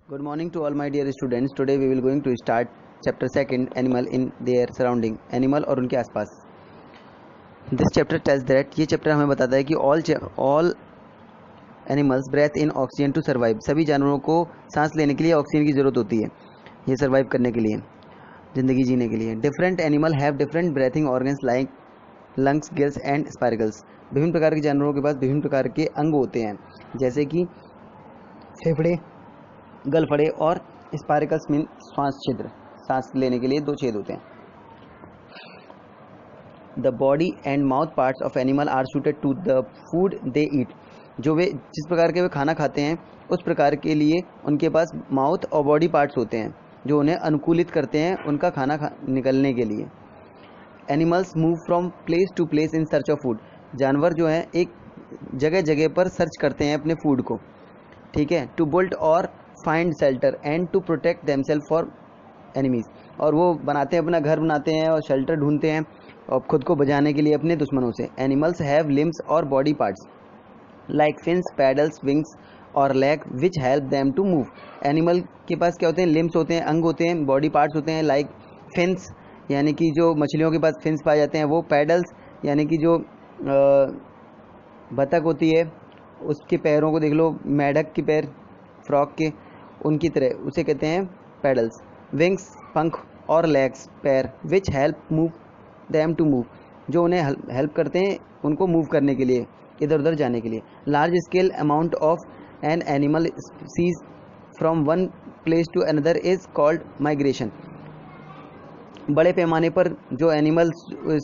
Good morning to all my dear students. Today we will going to start chapter second, animal in their surrounding. Animal और उनके आसपास. This chapter tells that ये chapter हमें बताता है कि all animals breathe in oxygen to survive. सभी जानवरों को सांस लेने के लिए ऑक्सीजन की ज़रूरत होती है ये सर्वाइव करने के लिए, ज़िंदगी जीने के लिए. Different animal have different breathing organs like lungs, gills and spiracles. विभिन्न प्रकार के जानवरों के पास विभिन्न प्रकार के अंग होते हैं, जैसे कि फेफड़े, गलफड़े और स्पाइरकल्स मीन श्वास छिद्र. सांस लेने के लिए दो छेद होते हैं. The body and mouth parts of animal are suited to the food they eat. जो वे जिस प्रकार के वे खाना खाते हैं उस प्रकार के लिए उनके पास माउथ और बॉडी पार्ट्स होते हैं जो उन्हें अनुकूलित करते हैं उनका खाना निकलने के लिए. Animals move from place to place in search of food. जानवर जो हैं एक जगह जगह पर सर्च करते हैं अपने फूड को, ठीक है. To build or find shelter and to protect themselves for enemies. और वो बनाते हैं, अपना घर बनाते हैं और शेल्टर ढूंढते हैं और खुद को बचाने के लिए अपने दुश्मनों से. एनिमल्स हैव लिम्स और body parts like fins, paddles, wings और leg which help them to move. Animal के पास क्या होते हैं? लिम्स होते हैं, अंग होते हैं, बॉडी पार्ट्स होते हैं लाइक फिन्स यानी कि जो मछलियों के पास फिन्स पाए जाते हैं वो, पैडल्स यानी कि जो बतख होती है उसके पैरों को देख लो, मेढक के पैर फ्रॉग के उनकी तरह, उसे कहते हैं पैडल्स. विंग्स पंख और लेग्स पैर which help move them to move, जो उन्हें हेल्प करते हैं उनको मूव करने के लिए, इधर उधर जाने के लिए. Large scale amount of an animal species from one place to another is called migration. बड़े पैमाने पर जो एनिमल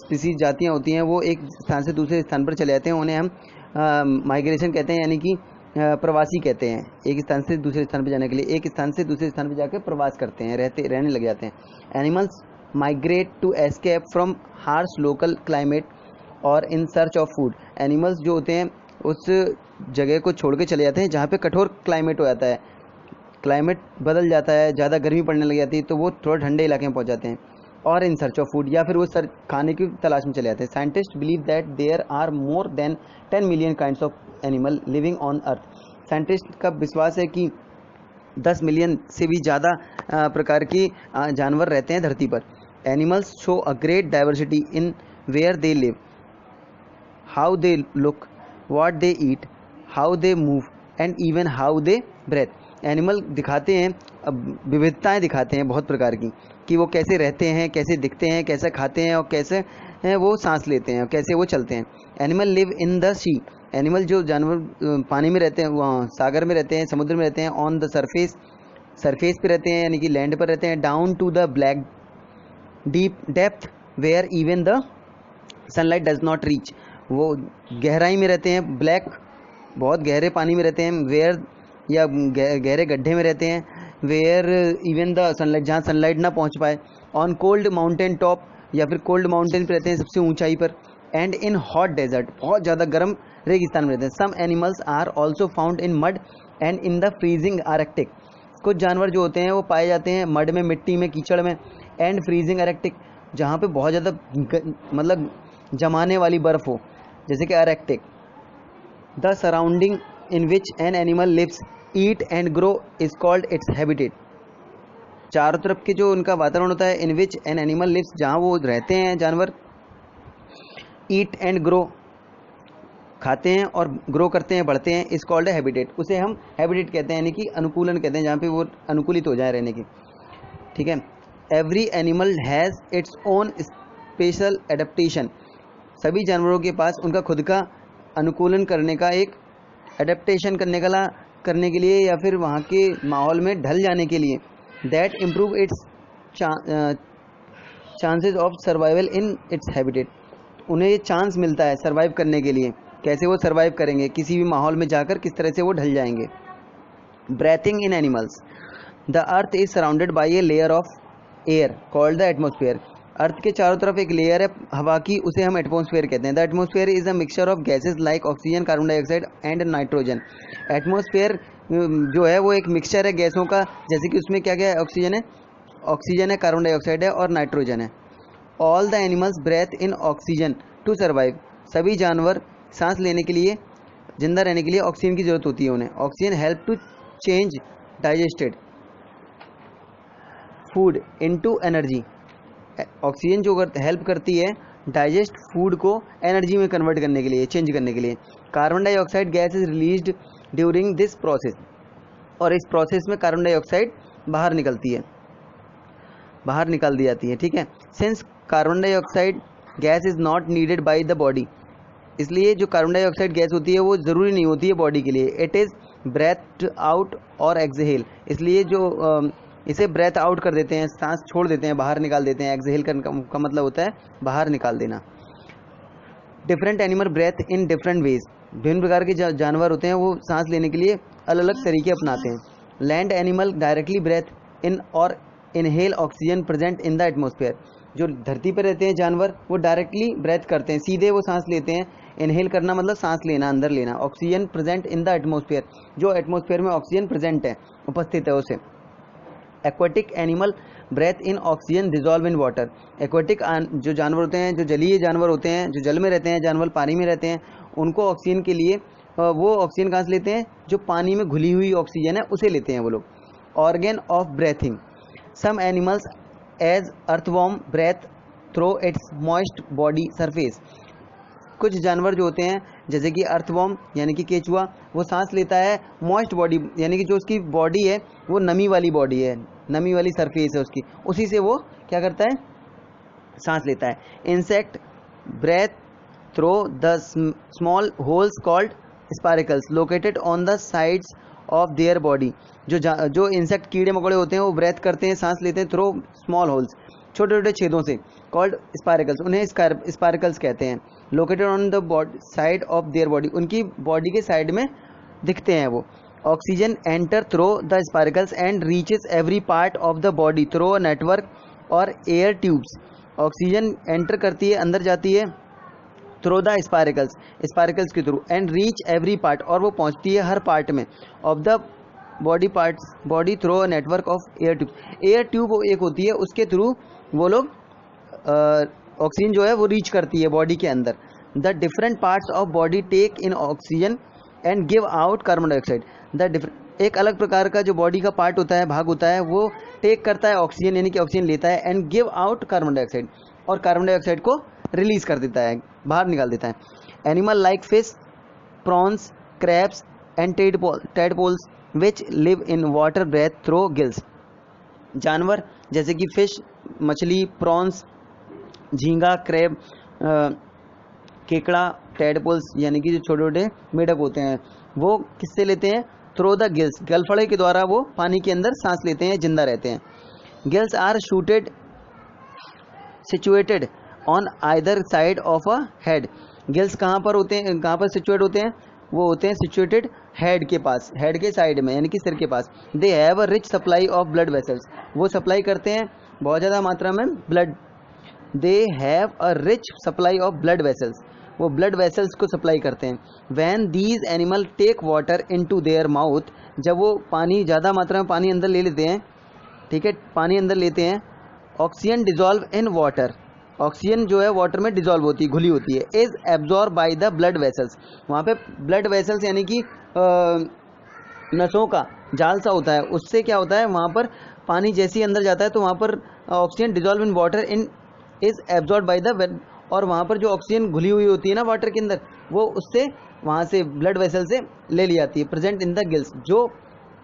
स्पीसीज जातियाँ होती हैं वो एक स्थान से दूसरे स्थान पर चले जाते हैं, उन्हें हम माइग्रेशन कहते हैं, यानी कि प्रवासी कहते हैं. एक स्थान से दूसरे स्थान पर जाने के लिए एक स्थान से दूसरे स्थान पर जाकर प्रवास करते हैं, रहने लग जाते हैं. Animals migrate to escape from harsh local climate और in search of food. Animals जो होते हैं उस जगह को छोड़ के चले जाते हैं जहाँ पे कठोर क्लाइमेट हो जाता है, क्लाइमेट बदल जाता है, ज़्यादा गर्मी पड़ने लग जाती है तो वो थोड़ा ठंडे इलाके में पहुँच जाते हैं, और इन सर्च ऑफ फूड या फिर वो खाने की तलाश में चले जाते हैं. Scientist believe that there are more than 10 million kinds of animal living on earth. Scientist का विश्वास है कि 10 मिलियन से भी ज़्यादा प्रकार के जानवर रहते हैं धरती पर. Animals show a great diversity in where they live, how they look, what they eat, how they move and even how they breathe. Animal दिखाते हैं, विविधताएं दिखाते हैं बहुत प्रकार की, कि वो कैसे रहते हैं, कैसे दिखते हैं, कैसे खाते हैं और कैसे वो सांस लेते हैं और कैसे वो चलते हैं. Animal live in the sea. Animal जो जानवर पानी में रहते हैं, वहाँ सागर में रहते हैं, समुद्र में रहते हैं. ऑन द सरफेस पे रहते हैं यानी कि लैंड पर रहते हैं. Down to the black deep depth where even the sunlight does not reach. वो गहराई में रहते हैं, ब्लैक बहुत गहरे पानी में रहते हैं, वेयर या गहरे गड्ढे में रहते हैं, वेयर इवन द सनलाइट जहाँ सनलाइट ना पहुँच पाए. ऑन कोल्ड माउंटेन टॉप या फिर कोल्ड माउंटेन पर रहते हैं सबसे ऊंचाई पर. एंड इन हॉट डेजर्ट बहुत ज़्यादा गर्म रेगिस्तान में रहते हैं. Some animals are also found in mud and in the freezing Arctic. कुछ जानवर जो होते हैं वो पाए जाते हैं मड में, मिट्टी में, कीचड़ में, एंड फ्रीजिंग आर्कटिक जहाँ पे बहुत ज़्यादा मतलब जमाने वाली बर्फ़ हो, जैसे कि Arctic. The surrounding in which an animal lives, eat and grow is called its habitat. चारों तरफ के जो उनका वातावरण होता है, in which an animal lives जहाँ वो रहते हैं जानवर, ईट एंड ग्रो खाते हैं और ग्रो करते हैं, बढ़ते हैं, इज कॉल्ड हैबिटेट. उसे हम हैबिटेट कहते हैं यानी कि अनुकूलन कहते हैं, जहाँ पे वो अनुकूलित हो जाए रहने की, ठीक है. Every animal has its own special adaptation. सभी जानवरों के पास उनका खुद का अनुकूलन करने का एक एडेप्टेशन करने के लिए या फिर वहाँ के माहौल में ढल जाने के लिए, that improve it's chances of survival in its habitat. उन्हें ये चांस मिलता है सर्वाइव करने के लिए, कैसे वो सर्वाइव करेंगे किसी भी माहौल में जाकर, किस तरह से वो ढल जाएंगे. Breathing in animals. The earth is surrounded by a layer of air called the atmosphere. Earth के चारों तरफ एक लेयर है हवा की, उसे हम एटमोसफेयर कहते हैं. The atmosphere is a mixture of gases like oxygen, carbon dioxide and nitrogen. Atmosphere जो है वो एक मिक्सचर है गैसों का, जैसे कि उसमें क्या क्या है, ऑक्सीजन है, कार्बन डाइऑक्साइड है और नाइट्रोजन है. All the animals breathe in oxygen to survive. सभी जानवर सांस लेने के लिए, जिंदा रहने के लिए ऑक्सीजन की जरूरत होती है उन्हें. Oxygen help to change digested. Food into energy, oxygen जो हेल्प करती है डाइजेस्ट फूड को एनर्जी में कन्वर्ट करने के लिए, चेंज करने के लिए। Carbon dioxide gas is released during this process, और इस प्रोसेस में कार्बन डाइऑक्साइड बाहर निकलती है, बाहर निकाल दी जाती है, ठीक है। Since carbon dioxide gas is not needed by the body, इसलिए जो कार्बन डाइऑक्साइड गैस होती है वो ज़रूरी नहीं होती है बॉडी के लिए। इट इज़ ब्रेथ आउट और एक्सहेल, इसलिए जो इसे ब्रेथ आउट कर देते हैं, सांस छोड़ देते हैं, बाहर निकाल देते हैं। एक्सहेल का मतलब होता है बाहर निकाल देना। Different animal breathe in different ways, विभिन्न प्रकार के जानवर होते हैं वो सांस लेने के लिए अलग अलग तरीके अपनाते हैं। Land animal directly breath in और inhale oxygen present in the atmosphere, जो धरती पर रहते हैं जानवर वो डायरेक्टली ब्रेथ करते हैं, सीधे वो सांस लेते हैं। इनहेल करना मतलब सांस लेना, अंदर लेना। Oxygen present in the atmosphere, जो एटमॉस्फेयर में ऑक्सीजन प्रेजेंट है, उपस्थित है, उसे। Aquatic animal breathe in oxygen dissolve in water, aquatic जो जानवर होते हैं, जो जलीय जानवर होते हैं, जो जल में रहते हैं, जानवर पानी में रहते हैं, उनको ऑक्सीजन के लिए वो ऑक्सीजन कहाँ से लेते हैं, जो पानी में घुली हुई ऑक्सीजन है उसे लेते हैं वो लोग। Organ of breathing, some animals as earthworm breathe through its moist body surface, कुछ जानवर जो होते हैं जैसे कि अर्थवॉर्म यानी कि केचुआ, वो सांस लेता है मॉइस्ट बॉडी, यानी कि जो उसकी बॉडी है वो नमी वाली बॉडी है, नमी वाली सरफेस है उसकी, उसी से वो क्या करता है, सांस लेता है। Insect breathe through the small holes called spiracles located on the sides of their body, जो इंसेक्ट कीड़े मकोड़े होते हैं वो ब्रेथ करते हैं, सांस लेते हैं थ्रो स्मॉल होल्स, छोटे छोटे छेदों से, कॉल्ड स्पारिकल्स, उन्हें स्पारिकल्स कहते हैं। Located on the side of their body, उनकी बॉडी के साइड में दिखते हैं वो। Oxygen enter through the spiracles and reaches every part of the body through a network और एयर ट्यूब्स, ऑक्सीजन एंटर करती है, अंदर जाती है थ्रो द स्पारिकल्स, स्पारिकल्स के through, and reach every part, और वो पहुंचती है हर पार्ट में, of the body parts, body through a network of air tube, air tube एक होती है उसके थ्रू वो लोग ऑक्सीजन जो है वो रीच करती है बॉडी के अंदर। The different parts of body take in oxygen and give out carbon dioxide, एक अलग प्रकार का जो बॉडी का पार्ट होता है, भाग होता है, वो टेक करता है ऑक्सीजन यानी कि ऑक्सीजन लेता है, and give out carbon dioxide, और कार्बन डाइऑक्साइड को रिलीज कर देता है, बाहर निकाल देता है। Animal like fish, prawns, crabs and tadpoles which live in water breathe through gills, जानवर जैसे कि फिश, मछली, प्रॉन्स, झींगा, क्रैब, केकड़ा, टेडपोल्स यानी कि जो छोटे छोटे मेढक होते हैं, वो किससे लेते हैं, थ्रो द गिल्स, गलफड़े के द्वारा वो पानी के अंदर सांस लेते हैं, जिंदा रहते हैं। Gills are shooted situated on either side of a head, gills कहाँ पर होते हैं, कहाँ पर सिचुएट होते हैं, वो होते हैं सिचुएटेड हेड के पास, हेड के साइड में यानी कि सिर के पास। They have a rich supply of blood vessels, वो सप्लाई करते हैं बहुत ज़्यादा मात्रा में blood, they have a rich supply of blood vessels, वो ब्लड वेसल्स को सप्लाई करते हैं। When these animal take water into their mouth, जब वो पानी ज़्यादा मात्रा में पानी अंदर ले लेते हैं, ठीक है, पानी अंदर लेते हैं, oxygen dissolve in water, oxygen जो है वाटर में डिजॉल्व होती है, घुली होती है, is absorb by the blood vessels, वहाँ पे ब्लड वेसल्स यानी कि नसों का जाल सा होता है, उससे क्या होता है, वहाँ पर पानी जैसे ही अंदर जाता है तो वहाँ पर oxygen dissolve in water in is absorb by the, और वहाँ पर जो ऑक्सीजन घुली हुई होती है ना वाटर के अंदर, वो उससे वहाँ से ब्लड वेसल से ले ली जाती है। प्रेजेंट इन द गिल्स, जो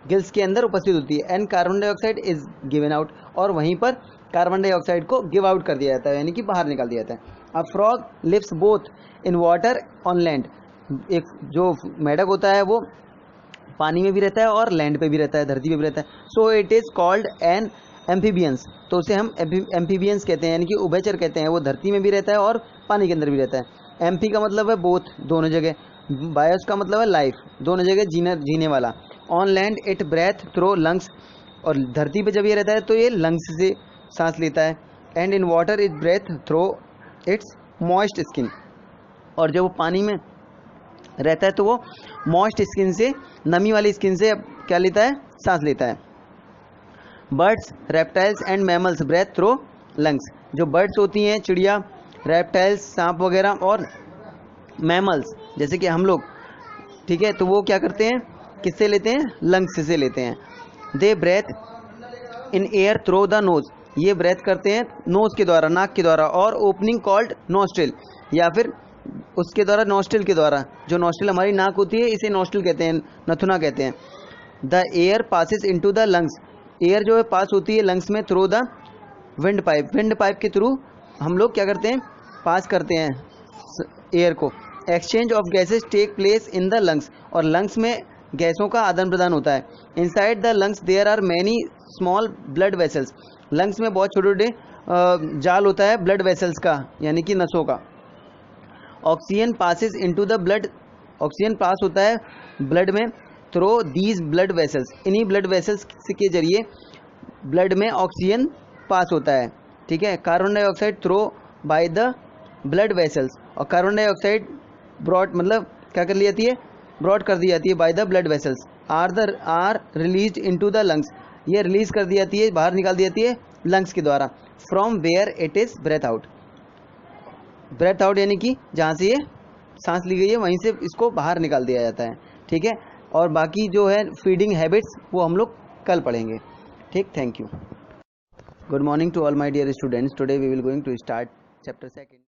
गिल्स के अंदर उपस्थित होती है। And carbon dioxide is given out, और वहीं पर कार्बन डाइऑक्साइड को गिव आउट कर दिया जाता है, यानी कि बाहर निकाल दिया जाता है। A frog lives both in water on land, एक जो मेढक होता है वो पानी में भी रहता है और लैंड पे भी रहता है, धरती पे भी रहता है। So it is called an amphibians, तो उसे हम एम्फीबियंस कहते हैं, यानी कि उभयचर कहते हैं, वो धरती में भी रहता है और पानी के अंदर भी रहता है। एम्फी का मतलब है बोथ, दोनों जगह, बायोस का मतलब है लाइफ, दोनों जगह जीने वाला। On land it breathe through lungs, और धरती पे जब ये रहता है तो ये लंग्स से सांस लेता है। And in water it breathe through its moist skin, और जब वो पानी में रहता है तो वो मॉइस्ट स्किन से, नमी वाली स्किन से क्या लेता है, सांस लेता है। Birds, reptiles and mammals breathe through lungs, जो बर्ड्स होती हैं, चिड़िया, रेप्टाइल्स, सांप वगैरह, और मैमल्स जैसे कि हम लोग, ठीक है, तो वो क्या करते हैं, किससे लेते हैं, लंग्स से लेते हैं। They breathe in air through the nose, ये ब्रेथ करते हैं नोज के द्वारा, नाक के द्वारा, और ओपनिंग कॉल्ड नोस्ट्रिल, या फिर उसके द्वारा नोस्ट्रिल के द्वारा, जो नोस्ट्रिल हमारी नाक होती है इसे नोस्ट्रिल कहते हैं, नथुना कहते हैं। The air passes into the lungs, air जो है पास होती है लंग्स में through the wind pipe, wind pipe के थ्रू हम लोग क्या करते हैं, पास करते हैं एयर को। Exchange of gases take place in the lungs, और लंग्स में गैसों का आदान प्रदान होता है। Inside the lungs there are many small blood vessels, lungs में बहुत छोटे छोटे जाल होता है ब्लड वेसल्स का, यानी कि नसों का। Oxygen passes into the blood, oxygen pass होता है ब्लड में थ्रू दीज ब्लड वेसल्स, इन्हीं ब्लड वेसल्स के जरिए ब्लड में ऑक्सीजन पास होता है, ठीक है। Carbon dioxide through by the blood vessels, और कार्बन डाइऑक्साइड ब्रॉड मतलब क्या कर ली जाती है, ब्रॉड कर दी जाती है by the blood vessels. Are release into the lungs, ये रिलीज कर दी जाती है, बाहर निकाल दी जाती है लंग्स के द्वारा। From where it is breath out, breath out यानी कि जहाँ से ये सांस ली गई है वहीं से इसको बाहर निकाल दिया जाता है, ठीक है। और बाकी जो है फीडिंग हैबिट्स वो हम लोग कल पढ़ेंगे, ठीक। Thank you. Good morning to all my dear students, today we will going to start chapter 2।